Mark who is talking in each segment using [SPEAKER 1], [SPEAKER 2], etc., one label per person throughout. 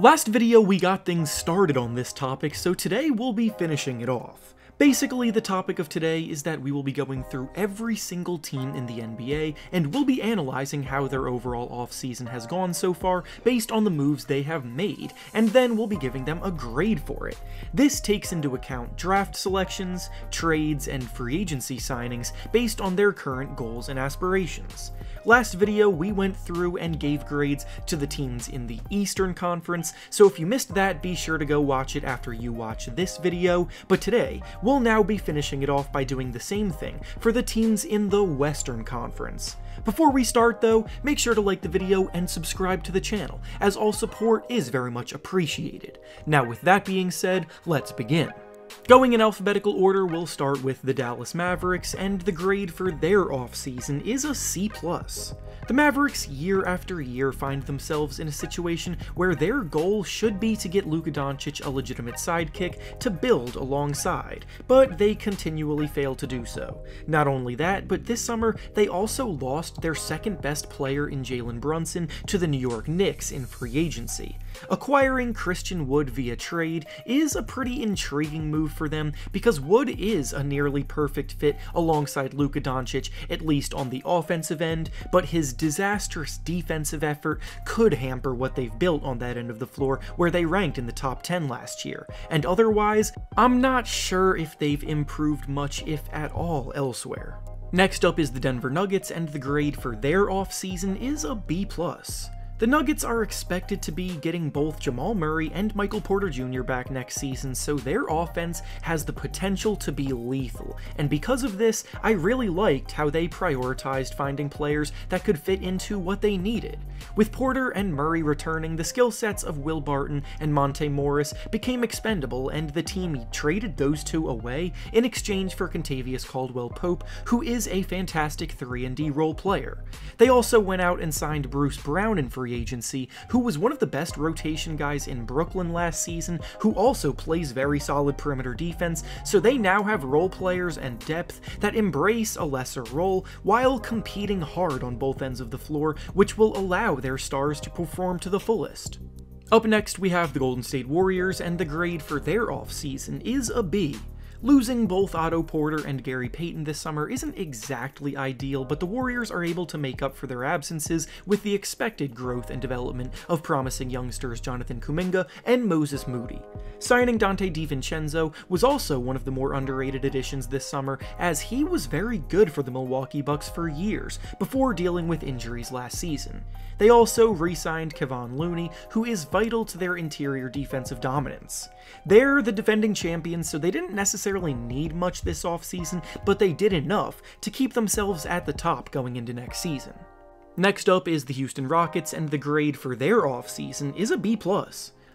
[SPEAKER 1] Last video we got things started on this topic, so today we'll be finishing it off. Basically, the topic of today is that we will be going through every single team in the NBA, and we'll be analyzing how their overall offseason has gone so far based on the moves they have made, and then we'll be giving them a grade for it. This takes into account draft selections, trades, and free agency signings based on their current goals and aspirations. Last video, we went through and gave grades to the teams in the Eastern Conference, so if you missed that, be sure to go watch it after you watch this video, but today, we'll now be finishing it off by doing the same thing for the teams in the Western Conference. Before we start though, make sure to like the video and subscribe to the channel, as all support is very much appreciated. Now with that being said, let's begin. Going in alphabetical order, we'll start with the Dallas Mavericks, and the grade for their offseason is a C+. The Mavericks year after year find themselves in a situation where their goal should be to get Luka Doncic a legitimate sidekick to build alongside, but they continually fail to do so. Not only that, but this summer they also lost their second best player in Jalen Brunson to the New York Knicks in free agency. Acquiring Christian Wood via trade is a pretty intriguing move for them because Wood is a nearly perfect fit alongside Luka Doncic, at least on the offensive end, but his disastrous defensive effort could hamper what they've built on that end of the floor where they ranked in the top 10 last year, and otherwise, I'm not sure if they've improved much if at all elsewhere. Next up is the Denver Nuggets, and the grade for their offseason is a B+. The Nuggets are expected to be getting both Jamal Murray and Michael Porter Jr. back next season, so their offense has the potential to be lethal, and because of this, I really liked how they prioritized finding players that could fit into what they needed. With Porter and Murray returning, the skill sets of Will Barton and Monte Morris became expendable, and the team traded those two away in exchange for Kentavious Caldwell-Pope, who is a fantastic 3-and-D role player. They also went out and signed Bruce Brown in free agency, who was one of the best rotation guys in Brooklyn last season, who also plays very solid perimeter defense, so they now have role players and depth that embrace a lesser role while competing hard on both ends of the floor, which will allow their stars to perform to the fullest. Up next, we have the Golden State Warriors, and the grade for their offseason is a B. Losing both Otto Porter and Gary Payton this summer isn't exactly ideal, but the Warriors are able to make up for their absences with the expected growth and development of promising youngsters Jonathan Kuminga and Moses Moody. Signing Dante DiVincenzo was also one of the more underrated additions this summer, as he was very good for the Milwaukee Bucks for years before dealing with injuries last season. They also re-signed Kevon Looney, who is vital to their interior defensive dominance. They're the defending champions, so they didn't necessarily need much this offseason, but they did enough to keep themselves at the top going into next season. Next up is the Houston Rockets, and the grade for their offseason is a B+.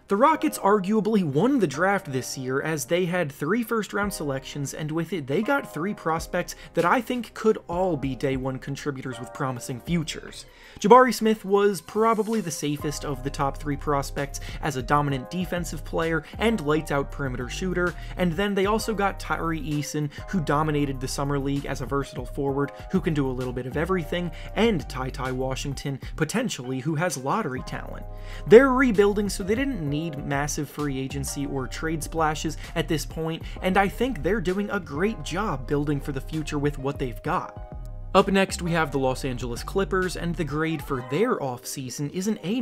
[SPEAKER 1] The Rockets arguably won the draft this year, as they had 3 first-round selections, and with it they got 3 prospects that I think could all be day 1 contributors with promising futures. Jabari Smith was probably the safest of the top 3 prospects as a dominant defensive player and lights-out perimeter shooter, and then they also got Tyree Eason, who dominated the Summer League as a versatile forward who can do a little bit of everything, and Ty Washington, potentially, who has lottery talent. They're rebuilding, so they didn't need massive free agency or trade splashes at this point, and I think they're doing a great job building for the future with what they've got. Up next, we have the Los Angeles Clippers, and the grade for their offseason is an A-.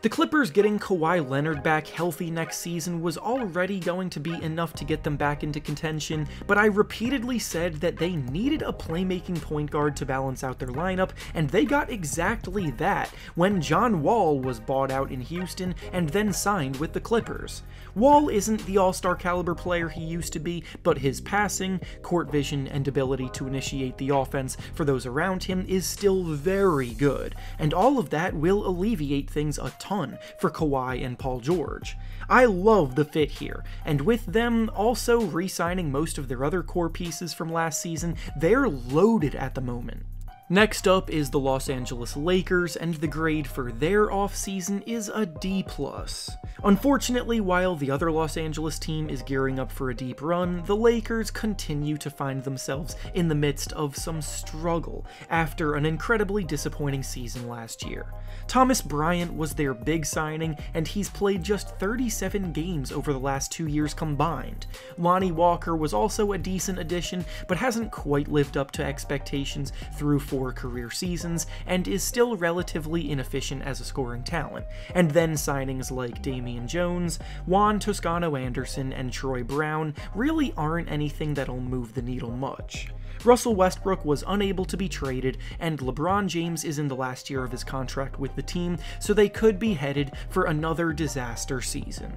[SPEAKER 1] The Clippers getting Kawhi Leonard back healthy next season was already going to be enough to get them back into contention, but I repeatedly said that they needed a playmaking point guard to balance out their lineup, and they got exactly that when John Wall was bought out in Houston and then signed with the Clippers. Wall isn't the all-star caliber player he used to be, but his passing, court vision, and ability to initiate the offense for those around him is still very good, and all of that will alleviate things a ton for Kawhi and Paul George. I love the fit here, and with them also re-signing most of their other core pieces from last season, they're loaded at the moment. Next up is the Los Angeles Lakers, and the grade for their offseason is a D+. Unfortunately, while the other Los Angeles team is gearing up for a deep run, the Lakers continue to find themselves in the midst of some struggle after an incredibly disappointing season last year. Thomas Bryant was their big signing, and he's played just 37 games over the last 2 years combined. Lonnie Walker was also a decent addition, but hasn't quite lived up to expectations through 4 career seasons, and is still relatively inefficient as a scoring talent. And then signings like Damian Jones, Juan Toscano-Anderson, and Troy Brown really aren't anything that'll move the needle much. Russell Westbrook was unable to be traded, and LeBron James is in the last year of his contract with the team, so they could be headed for another disaster season.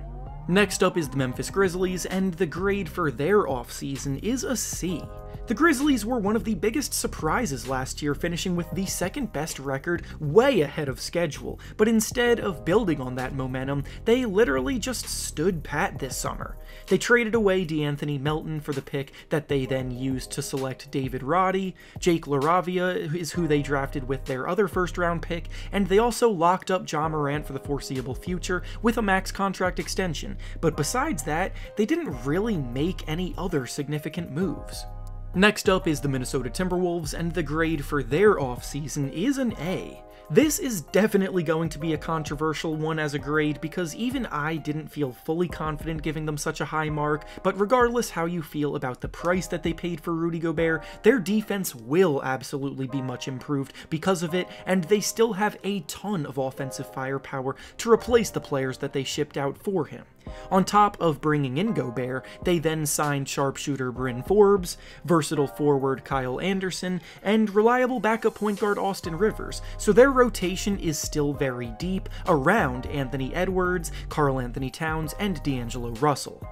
[SPEAKER 1] Next up is the Memphis Grizzlies, and the grade for their offseason is a C. The Grizzlies were one of the biggest surprises last year, finishing with the second best record way ahead of schedule, but instead of building on that momentum, they literally just stood pat this summer. They traded away DeAnthony Melton for the pick that they then used to select David Roddy. Jake LaRavia is who they drafted with their other first-round pick, and they also locked up Ja Morant for the foreseeable future with a max contract extension, but besides that, they didn't really make any other significant moves. Next up is the Minnesota Timberwolves, and the grade for their offseason is an A. This is definitely going to be a controversial one as a grade, because even I didn't feel fully confident giving them such a high mark, but regardless how you feel about the price that they paid for Rudy Gobert, their defense will absolutely be much improved because of it, and they still have a ton of offensive firepower to replace the players that they shipped out for him. On top of bringing in Gobert, they then signed sharpshooter Bryn Forbes, versatile forward Kyle Anderson, and reliable backup point guard Austin Rivers, so their rotation is still very deep around Anthony Edwards, Karl Anthony Towns, and D'Angelo Russell.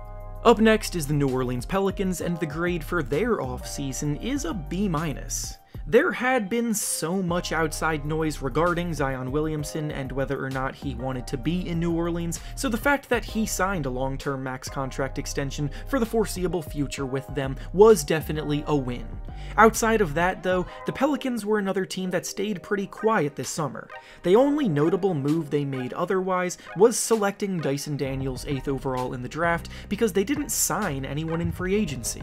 [SPEAKER 1] Up next is the New Orleans Pelicans, and the grade for their offseason is a B-. There had been so much outside noise regarding Zion Williamson and whether or not he wanted to be in New Orleans, so the fact that he signed a long-term max contract extension for the foreseeable future with them was definitely a win. Outside of that, though, the Pelicans were another team that stayed pretty quiet this summer. The only notable move they made otherwise was selecting Dyson Daniels 8th overall in the draft, because they didn't sign anyone in free agency.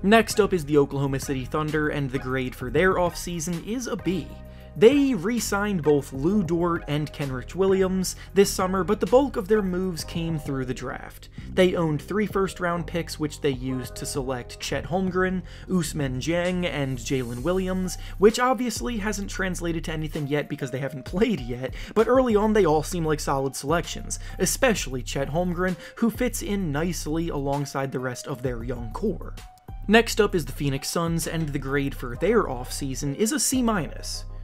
[SPEAKER 1] Next up is the Oklahoma City Thunder, and the grade for their offseason is a B. They re-signed both Lou Dort and Kenrich Williams this summer, but the bulk of their moves came through the draft. They owned 3 first-round picks, which they used to select Chet Holmgren, Ousmane Dieng, and Jalen Williams, which obviously hasn't translated to anything yet because they haven't played yet, but early on they all seem like solid selections, especially Chet Holmgren, who fits in nicely alongside the rest of their young core. Next up is the Phoenix Suns, and the grade for their offseason is a C-.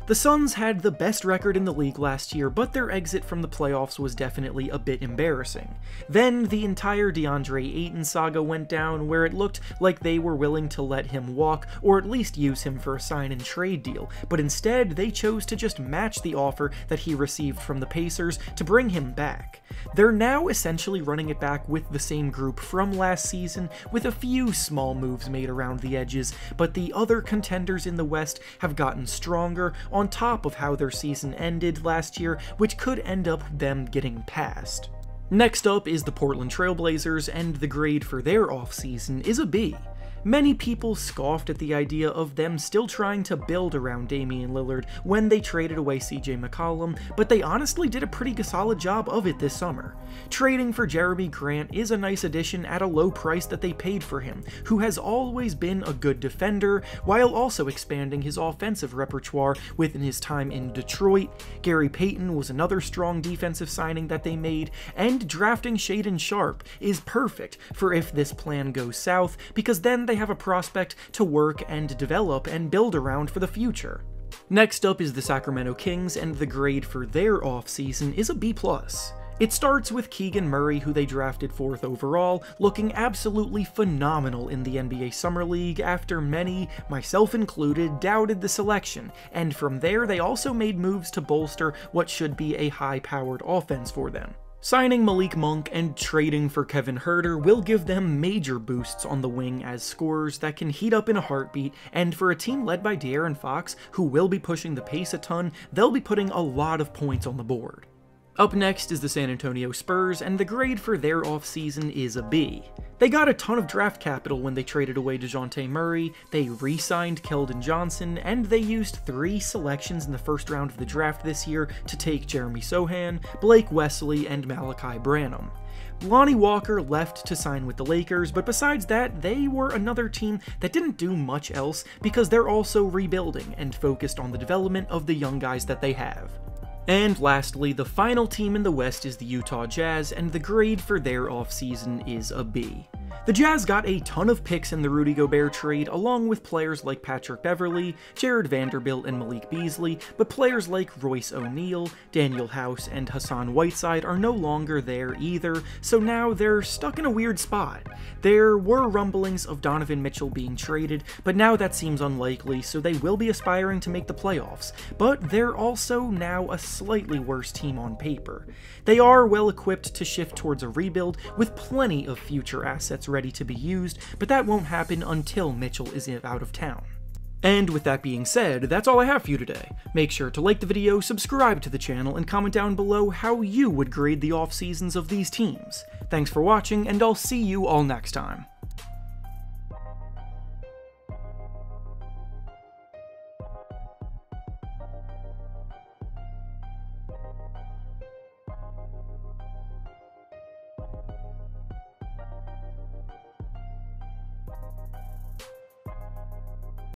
[SPEAKER 1] The Suns had the best record in the league last year, but their exit from the playoffs was definitely a bit embarrassing. Then the entire DeAndre Ayton saga went down, where it looked like they were willing to let him walk, or at least use him for a sign-and-trade deal, but instead they chose to just match the offer that he received from the Pacers to bring him back. They're now essentially running it back with the same group from last season, with a few small moves made around the edges, but the other contenders in the West have gotten stronger, on top of how their season ended last year, which could end up them getting past. Next up is the Portland Trail Blazers, and the grade for their offseason is a B. Many people scoffed at the idea of them still trying to build around Damian Lillard when they traded away CJ McCollum, but they honestly did a pretty solid job of it this summer. Trading for Jeremy Grant is a nice addition at a low price that they paid for him, who has always been a good defender, while also expanding his offensive repertoire within his time in Detroit. Gary Payton was another strong defensive signing that they made, and drafting Shaedon Sharpe is perfect for if this plan goes south, because then they have a prospect to work and develop and build around for the future. Next up is the Sacramento Kings, and the grade for their offseason is a B+. It starts with Keegan Murray, who they drafted 4th overall, looking absolutely phenomenal in the NBA Summer League after many, myself included, doubted the selection, and from there they also made moves to bolster what should be a high-powered offense for them. Signing Malik Monk and trading for Kevin Huerter will give them major boosts on the wing as scorers that can heat up in a heartbeat, and for a team led by De'Aaron Fox, who will be pushing the pace a ton, they'll be putting a lot of points on the board. Up next is the San Antonio Spurs, and the grade for their offseason is a B. They got a ton of draft capital when they traded away DeJounte Murray, they re-signed Keldon Johnson, and they used 3 selections in the first round of the draft this year to take Jeremy Sohan, Blake Wesley, and Malachi Branham. Lonnie Walker left to sign with the Lakers, but besides that, they were another team that didn't do much else because they're also rebuilding and focused on the development of the young guys that they have. And lastly, the final team in the West is the Utah Jazz, and the grade for their offseason is a B. The Jazz got a ton of picks in the Rudy Gobert trade, along with players like Patrick Beverley, Jared Vanderbilt, and Malik Beasley, but players like Royce O'Neal, Daniel House, and Hassan Whiteside are no longer there either, so now they're stuck in a weird spot. There were rumblings of Donovan Mitchell being traded, but now that seems unlikely, so they will be aspiring to make the playoffs, but they're also now a slightly worse team on paper. They are well equipped to shift towards a rebuild with plenty of future assets ready to be used, but that won't happen until Mitchell is out of town. And with that being said, that's all I have for you today. Make sure to like the video, subscribe to the channel, and comment down below how you would grade the off seasons of these teams. Thanks for watching, and I'll see you all next time.